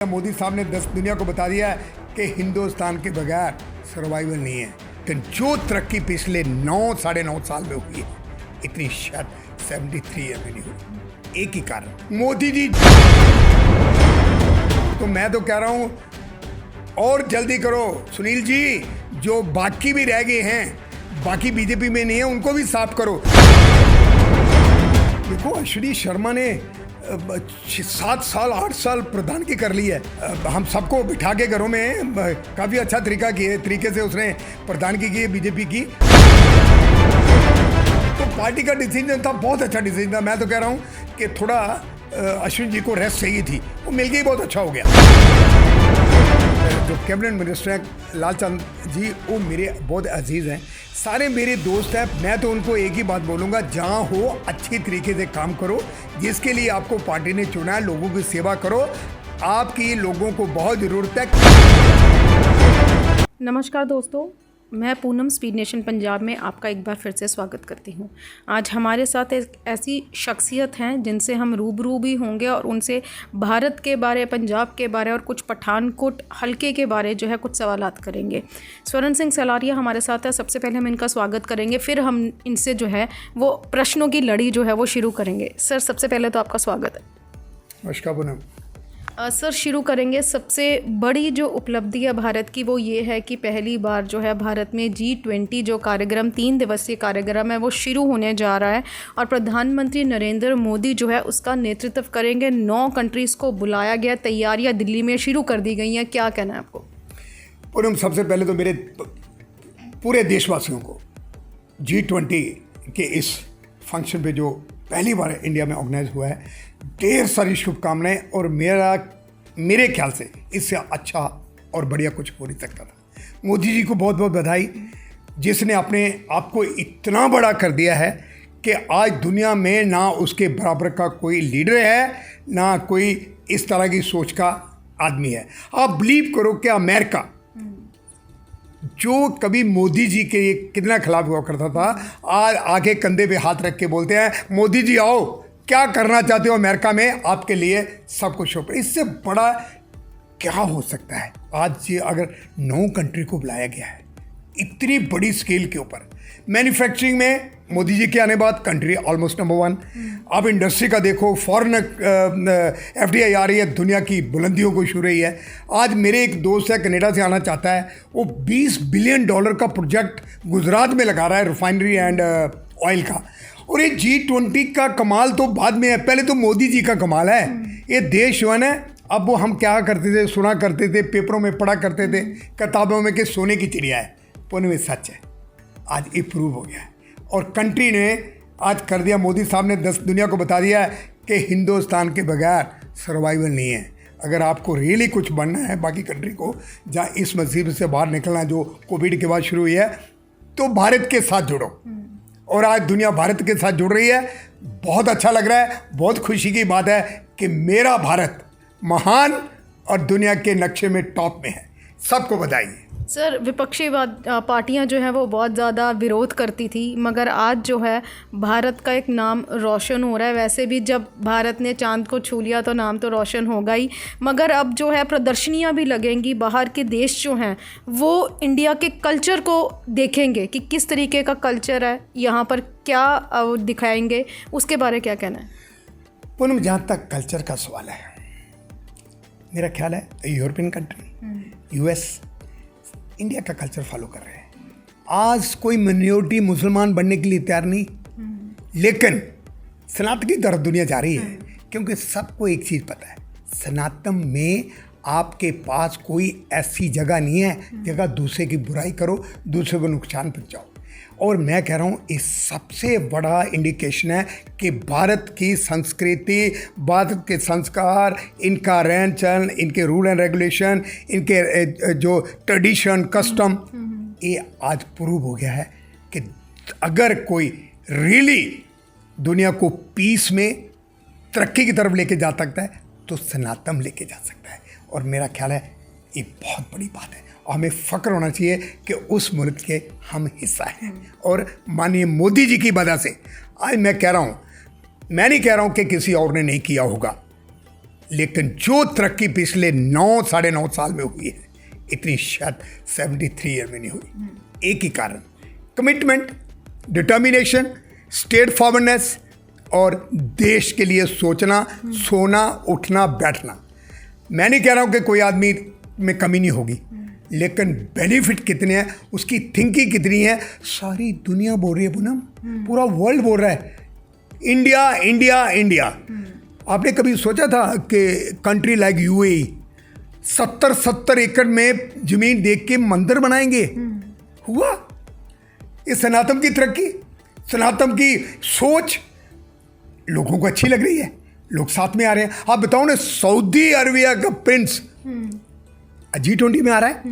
मोदी साहब ने दुनिया को बता दिया है कि हिंदुस्तान के बगैर सर्वाइवल नहीं है। लेकिन जो तरक्की पिछले 9-9.5 साल में हुई है, इतनी शायद 73 ईयर में नहीं हुई। एक ही कारण, मोदी जी। तो मैं तो कह रहा हूं और जल्दी करो सुनील जी, जो बाकी भी रह गए हैं, बाकी बीजेपी में नहीं है, उनको भी साफ करो। देखो, अश्विनी शर्मा ने 7 साल 8 साल प्रधानगी कर ली है। हम सबको बिठा के घरों में काफ़ी अच्छा तरीके से उसने प्रधानगी की है बीजेपी की। तो पार्टी का डिसीजन था, बहुत अच्छा डिसीजन था। मैं तो कह रहा हूँ कि थोड़ा अश्विन जी को रेस्ट चाहिए थी, वो मिल गई, बहुत अच्छा हो गया। जो कैबिनेट मिनिस्टर हैं लालचंद जी, वो मेरे बहुत अजीज़ हैं, सारे मेरे दोस्त हैं। मैं तो उनको एक ही बात बोलूँगा, जहाँ हो अच्छी तरीके से काम करो। जिसके लिए आपको पार्टी ने चुना है, लोगों की सेवा करो। आपकी लोगों को बहुत ज़रूरत है। नमस्कार दोस्तों, मैं पूनम स्पीड नेशन पंजाब में आपका एक बार फिर से स्वागत करती हूं। आज हमारे साथ एक ऐसी शख्सियत हैं जिनसे हम रूबरू भी होंगे और उनसे भारत के बारे, पंजाब के बारे और कुछ पठानकोट हलके के बारे जो है कुछ सवालात करेंगे। स्वर्ण सिंह सलारिया हमारे साथ है। सबसे पहले हम इनका स्वागत करेंगे, फिर हम इनसे जो है वो प्रश्नों की लड़ी जो है वो शुरू करेंगे। सर, सबसे पहले तो आपका स्वागत है। नमस्कार पूनम। सर, शुरू करेंगे। सबसे बड़ी जो उपलब्धि है भारत की वो ये है कि पहली बार जो है भारत में G20 जो कार्यक्रम, 3 दिवसीय कार्यक्रम है, वो शुरू होने जा रहा है और प्रधानमंत्री नरेंद्र मोदी जो है उसका नेतृत्व करेंगे। 9 कंट्रीज़ को बुलाया गया, तैयारियां दिल्ली में शुरू कर दी गई हैं। क्या कहना है आपको? पूनम, सबसे पहले तो मेरे पूरे देशवासियों को G20 के इस फंक्शन पे जो पहली बार इंडिया में ऑर्गेनाइज हुआ है, ढेर सारी शुभकामनाएं। और मेरे ख्याल से इससे अच्छा और बढ़िया कुछ हो नहीं सकता था। मोदी जी को बहुत बहुत बधाई, जिसने अपने आप को इतना बड़ा कर दिया है कि आज दुनिया में ना उसके बराबर का कोई लीडर है, ना कोई इस तरह की सोच का आदमी है। आप बिलीव करो कि अमेरिका, जो कभी मोदी जी के कितना खिलाफ हुआ करता था, आज आगे कंधे पे हाथ रख के बोलते हैं, मोदी जी आओ, क्या करना चाहते हो अमेरिका में, आपके लिए सब कुछ हो। इससे बड़ा क्या हो सकता है? आज ये अगर 9 कंट्री को बुलाया गया है इतनी बड़ी स्केल के ऊपर, मैन्युफैक्चरिंग में मोदी जी के आने बाद कंट्री ऑलमोस्ट नंबर 1। अब इंडस्ट्री का देखो, फॉरेन FDI आ रही है, दुनिया की बुलंदियों को छू रही है। आज मेरे एक दोस्त है, कनाडा से आना चाहता है, वो $20 बिलियन का प्रोजेक्ट गुजरात में लगा रहा है, रिफाइनरी एंड ऑयल का। और ये G20 का कमाल तो बाद में है, पहले तो मोदी जी का कमाल है। ये देश जो है ना, अब वो हम क्या करते थे, सुना करते थे, पेपरों में पढ़ा करते थे, किताबों में कि सोने की चिड़िया है, पुणे में सच है। आज ये प्रूव हो गया है और कंट्री ने आज कर दिया। मोदी साहब ने दुनिया को बता दिया है कि हिंदुस्तान के बगैर सर्वाइवल नहीं है। अगर आपको रियली कुछ बनना है बाकी कंट्री को, जहाँ इस मुसीबत से बाहर निकलना जो कोविड के बाद शुरू हुई है, तो भारत के साथ जुड़ो। और आज दुनिया भारत के साथ जुड़ रही है। बहुत अच्छा लग रहा है, बहुत खुशी की बात है कि मेरा भारत महान और दुनिया के नक्शे में टॉप में है। सबको बधाई। सर, विपक्षी पार्टियां जो हैं वो बहुत ज़्यादा विरोध करती थी, मगर आज जो है भारत का एक नाम रोशन हो रहा है। वैसे भी जब भारत ने चांद को छू लिया तो नाम तो रोशन होगा ही, मगर अब जो है प्रदर्शनियां भी लगेंगी। बाहर के देश जो हैं वो इंडिया के कल्चर को देखेंगे कि किस तरीके का कल्चर है, यहाँ पर क्या दिखाएंगे, उसके बारे क्या कहना है? पूनम, जहाँ तक कल्चर का सवाल है, मेरा ख्याल है यूरोपियन कंट्री, US इंडिया का कल्चर फॉलो कर रहे हैं। आज कोई मिनॉरिटी मुसलमान बनने के लिए तैयार नहीं, लेकिन सनातन की तरफ दुनिया जा रही है, क्योंकि सबको एक चीज़ पता है, सनातन में आपके पास कोई ऐसी जगह नहीं है जगह दूसरे की बुराई करो, दूसरे को नुकसान पहुंचाओ। और मैं कह रहा हूँ ये सबसे बड़ा इंडिकेशन है कि भारत की संस्कृति, भारत के संस्कार, इनका रहन सहन, इनके रूल एंड रेगुलेशन, इनके जो ट्रेडिशन कस्टम, ये आज प्रूव हो गया है कि अगर कोई रियली दुनिया को पीस में, तरक्की की तरफ लेके जा सकता है तो सनातन लेके जा सकता है। और मेरा ख्याल है ये बहुत बड़ी बात है और हमें फ़ख्र होना चाहिए कि उस मुल्क के हम हिस्सा हैं। और माननीय मोदी जी की वजह से आज मैं कह रहा हूँ, मैं नहीं कह रहा हूँ कि किसी और ने नहीं किया होगा, लेकिन जो तरक्की पिछले 9 साढ़े 9 साल में हुई है, इतनी शायद 73 ईयर में नहीं हुई। एक ही कारण, कमिटमेंट, डिटर्मिनेशन, स्टेट फॉरवर्डनेस और देश के लिए सोचना, सोना, उठना, बैठना। मैं नहीं कह रहा हूँ कि कोई आदमी में कमी नहीं होगी, लेकिन बेनिफिट कितने हैं, उसकी थिंकिंग कितनी है, सारी दुनिया बोल रही है पूनम, पूरा वर्ल्ड बोल रहा है इंडिया इंडिया इंडिया। आपने कभी सोचा था कि कंट्री लाइक यूएई 70 एकड़ में जमीन देख के मंदिर बनाएंगे? हुआ? ये सनातन की तरक्की, सनातन की सोच लोगों को अच्छी लग रही है, लोग साथ में आ रहे हैं। आप बताओ ना, सऊदी अरबिया का प्रिंस G20 में आ रहा है,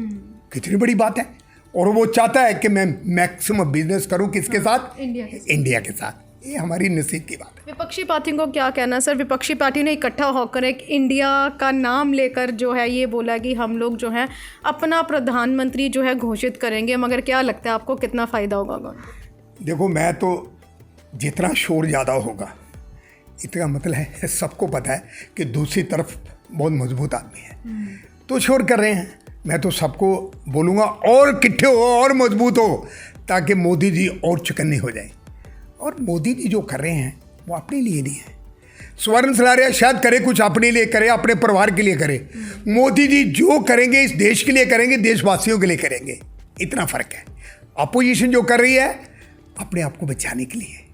कितनी बड़ी बात है। और वो चाहता है कि मैं मैक्सिमम बिजनेस करूं किसके साथ? इंडिया के साथ। ये हमारी नसीब की बात है। विपक्षी पार्टियों को क्या कहना सर? विपक्षी पार्टी ने इकट्ठा होकर एक इंडिया का नाम लेकर जो है ये बोला कि हम लोग जो है अपना प्रधानमंत्री जो है घोषित करेंगे, मगर क्या लगता है आपको कितना फ़ायदा होगा? देखो, मैं तो जितना शोर ज़्यादा होगा, इतना मतलब है सबको पता है कि दूसरी तरफ बहुत मजबूत आदमी है, तो शोर कर रहे हैं। मैं तो सबको बोलूँगा और इकट्ठे हो और मजबूत हो, ताकि मोदी जी और चुकन्ने हो जाए। और मोदी जी जो कर रहे हैं वो अपने लिए नहीं है। स्वर्ण सलारिया शायद करे, कुछ अपने लिए करे, अपने परिवार के लिए करे। मोदी जी जो करेंगे इस देश के लिए करेंगे, देशवासियों के लिए करेंगे, इतना फ़र्क है। अपोजिशन जो कर रही है अपने आप को बचाने के लिए,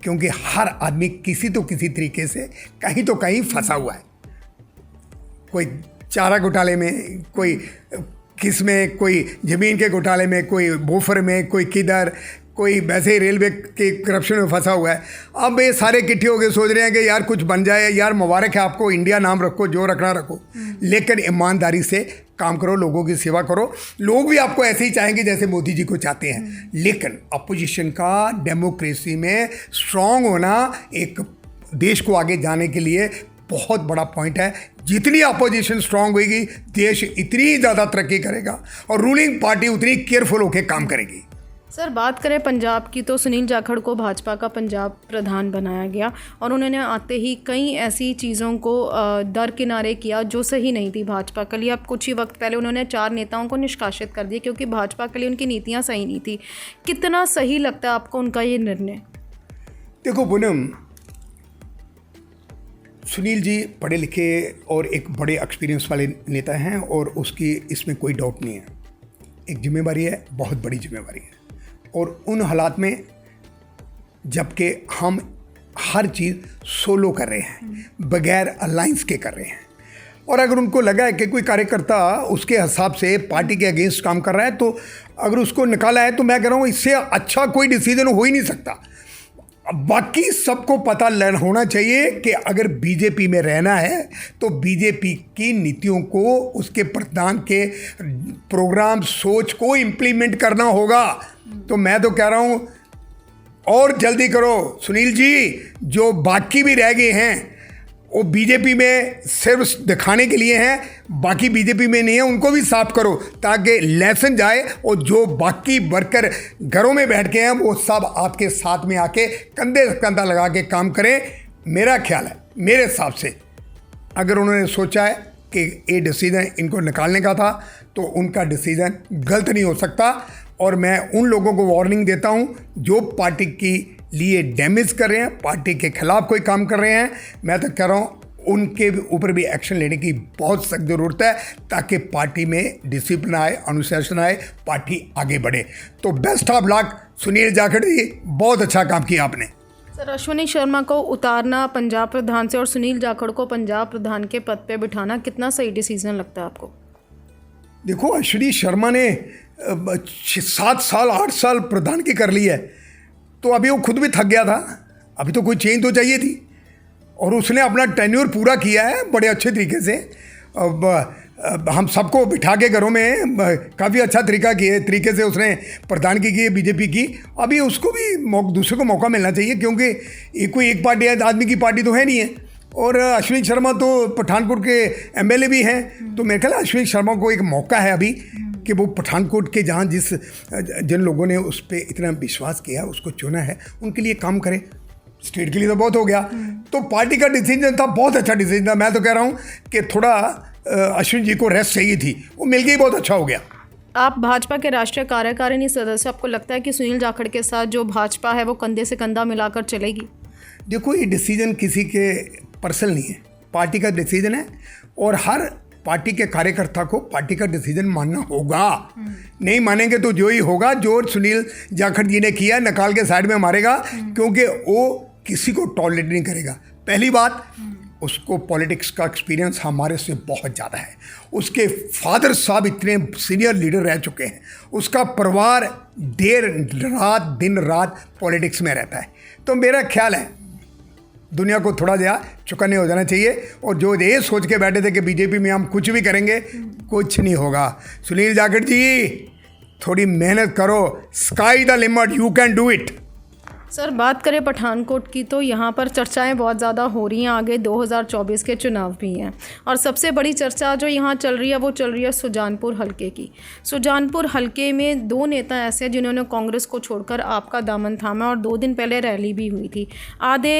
क्योंकि हर आदमी किसी तो किसी तरीके से कहीं तो कहीं फंसा हुआ है। कोई चारा घोटाले में, कोई किस में, कोई ज़मीन के घोटाले में, कोई बोफर में, कोई किधर, कोई वैसे ही रेलवे के करप्शन में फंसा हुआ है। अब ये सारे इकट्ठे हो गए सोच रहे हैं कि यार कुछ बन जाए, यार मुबारक है आपको, इंडिया नाम रखो, जो रखना रखो, लेकिन ईमानदारी से काम करो, लोगों की सेवा करो। लोग भी आपको ऐसे ही चाहेंगे जैसे मोदी जी को चाहते हैं। लेकिन अपोजिशन का डेमोक्रेसी में स्ट्रांग होना एक देश को आगे जाने के लिए बहुत बड़ा पॉइंट है। जितनी अपोजिशन स्ट्रांग होगी, देश इतनी ज़्यादा तरक्की करेगा और रूलिंग पार्टी उतनी केयरफुल होकर काम करेगी। सर, बात करें पंजाब की, तो सुनील जाखड़ को भाजपा का पंजाब प्रधान बनाया गया और उन्होंने आते ही कई ऐसी चीज़ों को दरकिनारे किया जो सही नहीं थी भाजपा के लिए। अब कुछ ही वक्त पहले उन्होंने 4 नेताओं को निष्कासित कर दिया क्योंकि भाजपा के लिए उनकी नीतियां सही नहीं थी। कितना सही लगता है आपको उनका ये निर्णय? देखो पूनम, सुनील जी पढ़े लिखे और एक बड़े एक्सपीरियंस वाले नेता हैं और उसकी इसमें कोई डाउट नहीं है। एक जिम्मेवारी है, बहुत बड़ी जिम्मेवारी है। और उन हालात में जबकि हम हर चीज़ सोलो कर रहे हैं, बगैर अलाइंस के कर रहे हैं, और अगर उनको लगा है कि कोई कार्यकर्ता उसके हिसाब से पार्टी के अगेंस्ट काम कर रहा है, तो अगर उसको निकाला है, तो मैं कह रहा हूँ इससे अच्छा कोई डिसीजन हो ही नहीं सकता। बाकी सबको पता होना चाहिए कि अगर बीजेपी में रहना है तो बीजेपी की नीतियों को, उसके प्रधान के प्रोग्राम, सोच को इम्प्लीमेंट करना होगा। तो मैं तो कह रहा हूँ और जल्दी करो सुनील जी। जो बाकी भी रह गए हैं वो बीजेपी में सिर्फ दिखाने के लिए हैं, बाकी बीजेपी में नहीं है, उनको भी साफ करो ताकि लेसन जाए और जो बाकी वर्कर घरों में बैठ के हैं वो सब आपके साथ में आके कंधे से कंधा लगा के काम करें। मेरा ख्याल है, मेरे हिसाब से अगर उन्होंने सोचा है कि ये डिसीज़न इनको निकालने का था तो उनका डिसीज़न गलत नहीं हो सकता। और मैं उन लोगों को वार्निंग देता हूं जो पार्टी की लिए डैमेज कर रहे हैं, पार्टी के खिलाफ कोई काम कर रहे हैं, मैं तो कह रहा हूं उनके ऊपर भी एक्शन लेने की बहुत सख्त ज़रूरत है ताकि पार्टी में डिसिप्लिन आए, अनुशासन आए, पार्टी आगे बढ़े। तो best of luck Sunil Jakhar ji, बहुत अच्छा काम किया आपने। सर, अश्विनी शर्मा को उतारना पंजाब प्रधान से और सुनील जाखड़ को पंजाब प्रधान के पद पे बिठाना कितना सही डिसीजन लगता है आपको? देखो, अश्विनी शर्मा ने 7 साल 8 साल प्रधान की कर ली है, तो अभी वो खुद भी थक गया था, अभी तो कोई चेंज तो चाहिए थी, और उसने अपना टेन्योर पूरा किया है बड़े अच्छे तरीके से। अब हम सबको बिठा के घरों में काफ़ी अच्छा तरीके से उसने प्रधानगी की है बीजेपी की। अभी उसको भी दूसरे को मौका मिलना चाहिए, क्योंकि कोई एक पार्टी आदमी की पार्टी तो है नहीं है। और अश्विनी शर्मा तो पठानकोट के एमएलए भी हैं, तो मेरे ख्याल अश्विनी शर्मा को एक मौका है अभी कि वो पठानकोट के जहाँ जिन लोगों ने उस पर इतना विश्वास किया, उसको चुना है, उनके लिए काम करें। स्टेट के लिए तो बहुत हो गया। तो पार्टी का डिसीजन था, बहुत अच्छा डिसीजन था। मैं तो कह रहा हूँ कि थोड़ा अश्विन जी को रेस्ट चाहिए थी, वो मिल गई, बहुत अच्छा हो गया। आप भाजपा के राष्ट्रीय कार्यकारिणी सदस्य, आपको लगता है कि सुनील जाखड़ के साथ जो भाजपा है वो कंधे से कंधा मिलाकर चलेगी? देखो, ये डिसीजन किसी के पर्सनल नहीं है, पार्टी का डिसीजन है और हर पार्टी के कार्यकर्ता को पार्टी का डिसीजन मानना होगा। नहीं मानेंगे तो जो ही होगा, जो सुनील जाखड़ जी ने किया, निकाल के साइड में मारेगा, क्योंकि वो किसी को टॉलरेट नहीं करेगा। पहली बात, उसको पॉलिटिक्स का एक्सपीरियंस हमारे से बहुत ज़्यादा है। उसके फादर साहब इतने सीनियर लीडर रह चुके हैं, उसका परिवार दिन रात पॉलिटिक्स में रहता है। तो मेरा ख्याल है दुनिया को थोड़ा जरा चौकन्ने हो जाना चाहिए, और जो ये सोच के बैठे थे कि बीजेपी में हम कुछ भी करेंगे, कुछ नहीं होगा। सुनील जाखड़ जी, थोड़ी मेहनत करो, sky the limit, you can do it. Sir, बात करें पठानकोट की तो यहाँ पर चर्चाएं बहुत ज़्यादा हो रही हैं, आगे 2024 के चुनाव भी हैं, और सबसे बड़ी चर्चा जो यहाँ चल रही है वो चल रही है सुजानपुर हलके की। सुजानपुर हलके में दो नेता ऐसे हैं जिन्होंने कांग्रेस को छोड़कर आपका दामन थामा, और 2 दिन पहले रैली भी हुई थी। आधे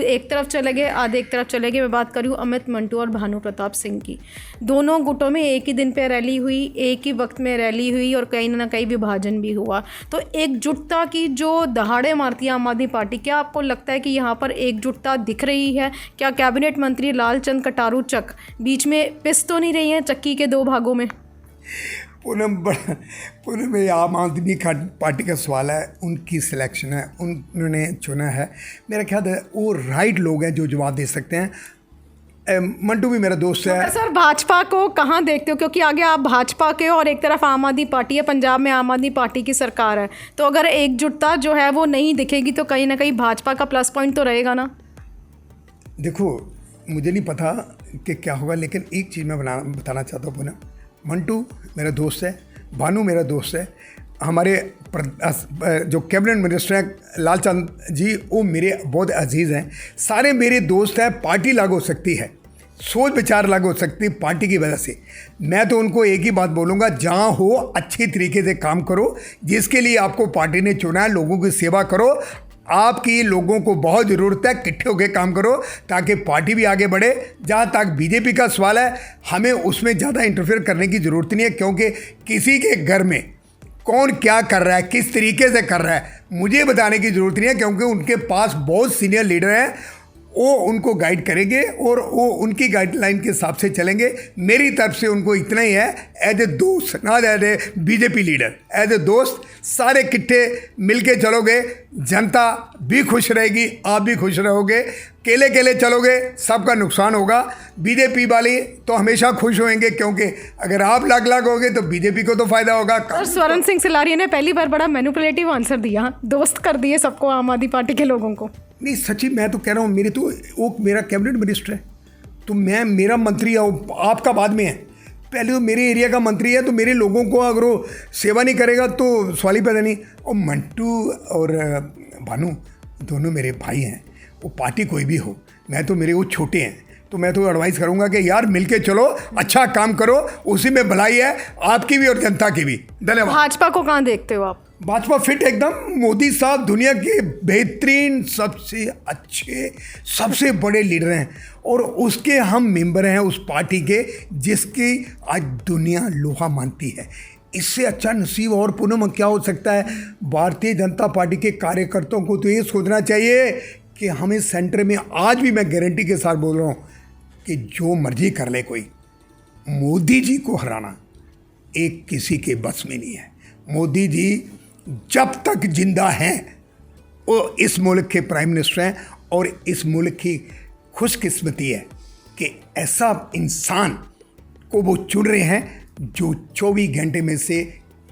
एक तरफ चले गए, आधे एक तरफ चले गए। मैं बात करूँ अमित मंटू और भानु प्रताप सिंह की। दोनों गुटों में एक ही दिन पर रैली हुई, एक ही वक्त में रैली हुई, और कहीं ना कहीं विभाजन भी हुआ। तो एकजुटता की जो दहाड़े मारती है आम आदमी पार्टी, क्या आपको लगता है कि यहाँ पर एकजुटता दिख रही है? क्या कैबिनेट मंत्री लालचंद कटारू चक बीच में पिस तो नहीं रही हैं चक्की के 2 भागों में? पूनम में आम आदमी पार्टी का सवाल है, उनकी सिलेक्शन है, उन्होंने चुना है। मेरा ख्याल है वो राइट लोग हैं जो जवाब दे सकते हैं। मंटू भी मेरा दोस्त है। सर, भाजपा को कहाँ देखते हो? क्योंकि आगे आप भाजपा के और एक तरफ आम आदमी पार्टी है, पंजाब में आम आदमी पार्टी की सरकार है, तो अगर एकजुटता जो है वो नहीं दिखेगी तो कहीं ना कहीं भाजपा का प्लस पॉइंट तो रहेगा ना? देखो, मुझे नहीं पता कि क्या होगा, लेकिन एक चीज़ मैं बताना चाहता हूँ पूनम, मंटू मेरा दोस्त है, भानु मेरा दोस्त है, हमारे जो कैबिनेट मिनिस्टर हैं लालचंद जी, वो मेरे बहुत अजीज़ हैं। सारे मेरे दोस्त हैं। पार्टी लागू हो सकती है, सोच विचार लागू हो सकती है पार्टी की वजह से। मैं तो उनको एक ही बात बोलूँगा, जहाँ हो अच्छी तरीके से काम करो, जिसके लिए आपको पार्टी ने चुना है, लोगों की सेवा करो। आपकी लोगों को बहुत ज़रूरत है, इकट्ठे होकर काम करो ताकि पार्टी भी आगे बढ़े। जहाँ तक बीजेपी का सवाल है, हमें उसमें ज़्यादा इंटरफेयर करने की ज़रूरत नहीं है, क्योंकि किसी के घर में कौन क्या कर रहा है, किस तरीके से कर रहा है, मुझे बताने की ज़रूरत नहीं है, क्योंकि उनके पास बहुत सीनियर लीडर हैं, वो उनको गाइड करेंगे और वो उनकी गाइडलाइन के हिसाब से चलेंगे। मेरी तरफ से उनको इतना ही है, एज ए दोस्त, not as a BJP leader, as a दोस्त सारे इकट्ठे मिलके चलोगे, जनता भी खुश रहेगी, आप भी खुश रहोगे। केले केले चलोगे, सबका नुकसान होगा। बीजेपी वाले तो हमेशा खुश होंगे, क्योंकि अगर आप लाग होगे तो बीजेपी को तो फायदा होगा। सर, स्वर्ण सिंह सिलारिया ने पहली बार बड़ा मैनिपुलेटिव आंसर दिया, दोस्त कर दिए सबको, आम आदमी पार्टी के लोगों को। नहीं, सच्ची मैं तो कह रहा हूँ, मेरे तो वो मेरा कैबिनेट मिनिस्टर है, तो मेरा मंत्री है, आपका बाद में है, पहले वो मेरे एरिया का मंत्री है, तो मेरे लोगों को अगर वो सेवा नहीं करेगा तो सवाल ही पैदा नहीं। और मंटू और भानु दोनों मेरे भाई हैं, वो पार्टी कोई भी हो, मैं तो मेरे वो छोटे हैं, तो मैं तो एडवाइस करूंगा कि यार मिलके चलो, अच्छा काम करो, उसी में भलाई है आपकी भी और जनता की भी। धन्यवाद। भाजपा को कहाँ देखते हो आप? भाजपा फिट एकदम, मोदी साहब दुनिया के बेहतरीन, सबसे अच्छे, सबसे बड़े लीडर हैं, और उसके हम मेंबर हैं उस पार्टी के जिसकी आज दुनिया लोहा मानती है। इससे अच्छा नसीब और पूनम क्या हो सकता है? भारतीय जनता पार्टी के कार्यकर्ताओं को तो ये सोचना चाहिए कि हमें सेंटर में, आज भी मैं गारंटी के साथ बोल रहा हूँ कि जो मर्जी कर ले कोई, मोदी जी को हराना एक किसी के बस में नहीं है। मोदी जी जब तक जिंदा हैं वो इस मुल्क के प्राइम मिनिस्टर हैं, और इस मुल्क की खुशकिस्मती है कि ऐसा इंसान को वो चुन रहे हैं जो 24 घंटे में से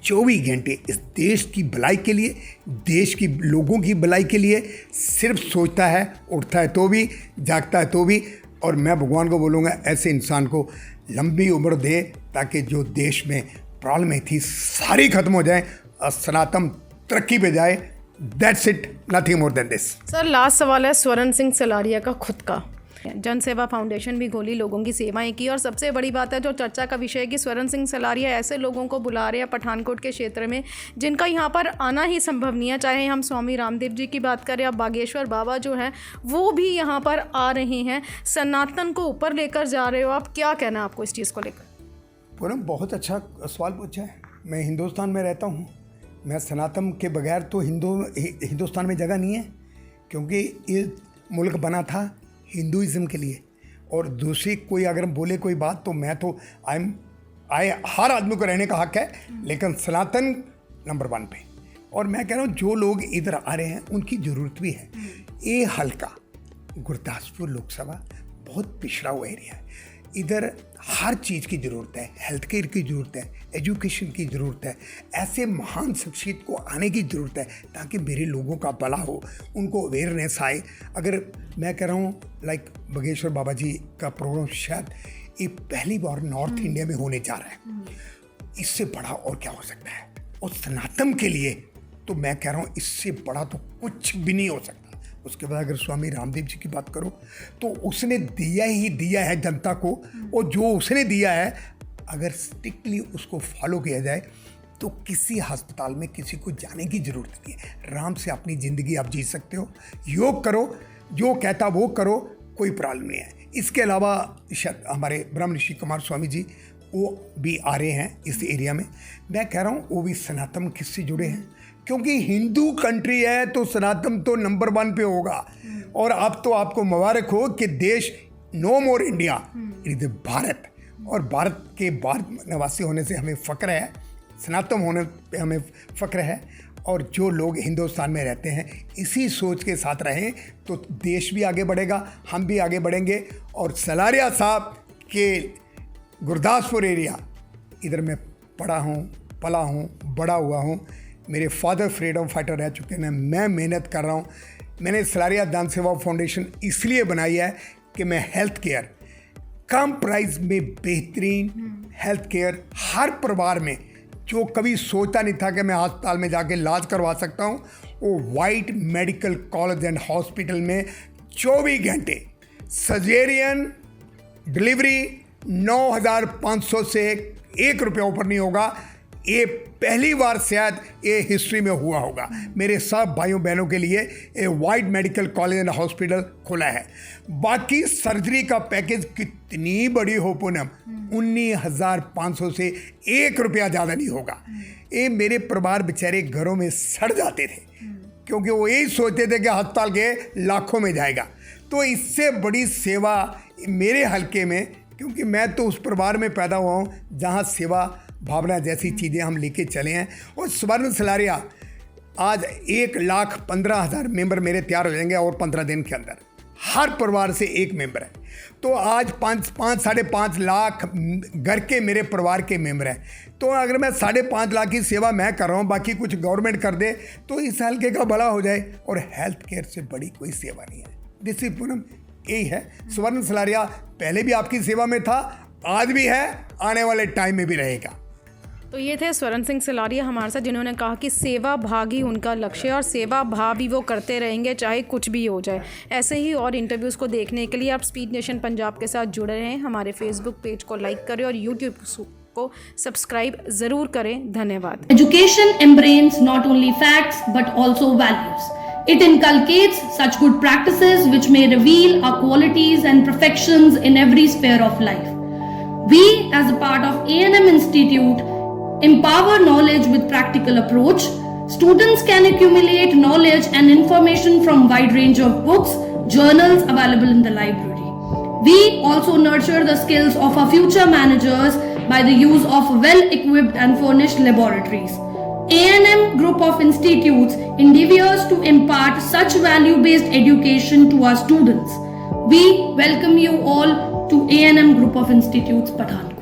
24 घंटे इस देश की भलाई के लिए, देश की लोगों की भलाई के लिए सिर्फ सोचता है, उठता है तो भी, जागता है तो भी। और मैं भगवान को बोलूँगा ऐसे इंसान को लंबी उम्र दे, ताकि जो देश में प्रॉब्लमें थी सारी ख़त्म हो जाए और सनातन तरक्की पे जाए। That's it, nothing more than this. Sir, last सवाल है स्वर्ण सिंह सिलारिया का खुद का। जन सेवा फाउंडेशन भी खोली, लोगों की सेवाएं की, और सबसे बड़ी बात है जो चर्चा का विषय है कि स्वर्ण सिंह सलारिया ऐसे लोगों को बुला रहे हैं पठानकोट के क्षेत्र में जिनका यहाँ पर आना ही संभव नहीं है। चाहे हम स्वामी रामदेव जी की बात करें, अब बागेश्वर बाबा जो हैं वो भी यहाँ पर आ रहे हैं, सनातन को ऊपर लेकर जा रहे हो। आप क्या कहना है आपको इस चीज़ को लेकर? पूनम, बहुत अच्छा सवाल पूछा है। मैं हिंदुस्तान में रहता हूँ, मैं सनातन के बगैर तो हिंदुस्तान में जगह नहीं है, क्योंकि ये मुल्क बना था हिंदुइज़्म के लिए। और दूसरी कोई अगर बोले कोई बात तो मैं तो हर आदमी को रहने का हक है, लेकिन सनातन नंबर 1 पे। और मैं कह रहा हूँ जो लोग इधर आ रहे हैं उनकी ज़रूरत भी है। ये हल्का गुरदासपुर लोकसभा बहुत पिछड़ा हुआ एरिया है, इधर हर चीज़ की ज़रूरत है, हेल्थ केयर की ज़रूरत है, एजुकेशन की ज़रूरत है, ऐसे महान शख्सियत को आने की ज़रूरत है ताकि मेरे लोगों का भला हो, उनको अवेयरनेस आए। अगर मैं कह रहा हूँ लाइक बागेश्वर बाबा जी का प्रोग्राम शायद ये पहली बार नॉर्थ इंडिया में होने जा रहा है, इससे बड़ा और क्या हो सकता है। और सनातन के लिए तो मैं कह रहा हूँ इससे बड़ा तो कुछ भी नहीं हो सकता। उसके बाद अगर स्वामी रामदेव जी की बात करो तो उसने दिया ही दिया है जनता को, और जो उसने दिया है अगर स्ट्रिक्टली उसको फॉलो किया जाए तो किसी अस्पताल में किसी को जाने की ज़रूरत नहीं है। आराम से अपनी ज़िंदगी आप जी सकते हो, योग करो, जो कहता वो करो, कोई प्रॉब्लम नहीं है। इसके अलावा हमारे ब्रह्म ऋषि कुमार स्वामी जी वो भी आ रहे हैं इस एरिया में। मैं कह रहा हूँ वो भी सनातन किससे जुड़े हैं, क्योंकि हिंदू कंट्री है तो सनातन तो नंबर 1 पे होगा। और अब तो आपको मुबारक हो कि देश नो मोर इंडिया, इधर भारत, और भारत के भारत निवासी होने से हमें फ़ख्र है, सनातन होने पे हमें फ़ख्र है। और जो लोग हिंदुस्तान में रहते हैं इसी सोच के साथ रहें तो देश भी आगे बढ़ेगा, हम भी आगे बढ़ेंगे। और सलारिया साहब के गुरदासपुर एरिया, इधर मैं पढ़ा हूँ, पला हूँ, बड़ा हुआ हूँ, मेरे फादर फ्रीडम फाइटर रह चुके हैं, मैं मेहनत कर रहा हूँ। मैंने सलारिया दान सेवा फाउंडेशन इसलिए बनाई है कि मैं हेल्थ केयर कम प्राइस में बेहतरीन हेल्थ केयर हर परिवार में, जो कभी सोचा नहीं था कि मैं अस्पताल में जाके इलाज करवा सकता हूँ, वो white medical college and hospital में 24 घंटे सर्जेरियन डिलीवरी 9,500 से 1 रुपया ऊपर नहीं होगा। ये पहली बार शायद ये हिस्ट्री में हुआ होगा। मेरे सब भाइयों बहनों के लिए ये white medical college and hospital खुला है। बाकी सर्जरी का पैकेज कितनी बड़ी हो पूनम, 19,500 से 1 रुपया ज़्यादा नहीं होगा। ये मेरे परिवार बेचारे घरों में सड़ जाते थे, क्योंकि वो यही सोचते थे कि अस्पताल के लाखों में जाएगा। तो इससे बड़ी सेवा मेरे हलके में, क्योंकि मैं तो उस परिवार में पैदा हुआ हूँ जहाँ सेवा भावना जैसी चीज़ें हम लेके चले हैं। और स्वर्ण सलारिया आज 1,15,000 मेंबर मेरे तैयार हो जाएंगे और 15 दिन के अंदर हर परिवार से 1 मेंबर है। तो आज 5.5 लाख घर के मेरे परिवार के मेंबर हैं। तो अगर मैं 5.5 लाख की सेवा मैं कर रहा हूँ, बाकी कुछ गवर्नमेंट कर दे तो इस हल्के का भला हो जाए। और हेल्थ केयर से बड़ी कोई सेवा नहीं है। दिस इज पूनम, यही है। स्वर्ण सलारिया पहले भी आपकी सेवा में था, आज भी है, आने वाले टाइम में भी रहेगा। तो ये थे स्वर्ण सिंह सलारिया हमारे साथ, जिन्होंने कहा कि सेवा भाग ही उनका लक्ष्य है और सेवा भाव भी वो करते रहेंगे चाहे कुछ भी हो जाए। ऐसे ही और इंटरव्यूज़ को देखने के लिए आप स्पीड नेशन पंजाब के साथ जुड़े रहें। हमारे फेसबुक पेज को लाइक करें और यूट्यूब को सब्सक्राइब ज़रूर करें। धन्यवाद। Education embraces not only facts but also values. It inculcates such good practices which may reveal our qualities and perfections in every sphere of life. We, as a part of A&M Institute, empower knowledge with practical approach. Students can accumulate knowledge and information from wide range of books, journals available in the library. We also nurture the skills of our future managers by the use of well-equipped and furnished laboratories. A&M Group of Institutes endeavors to impart such value-based education to our students. We welcome you all to A&M Group of Institutes, Pathankot.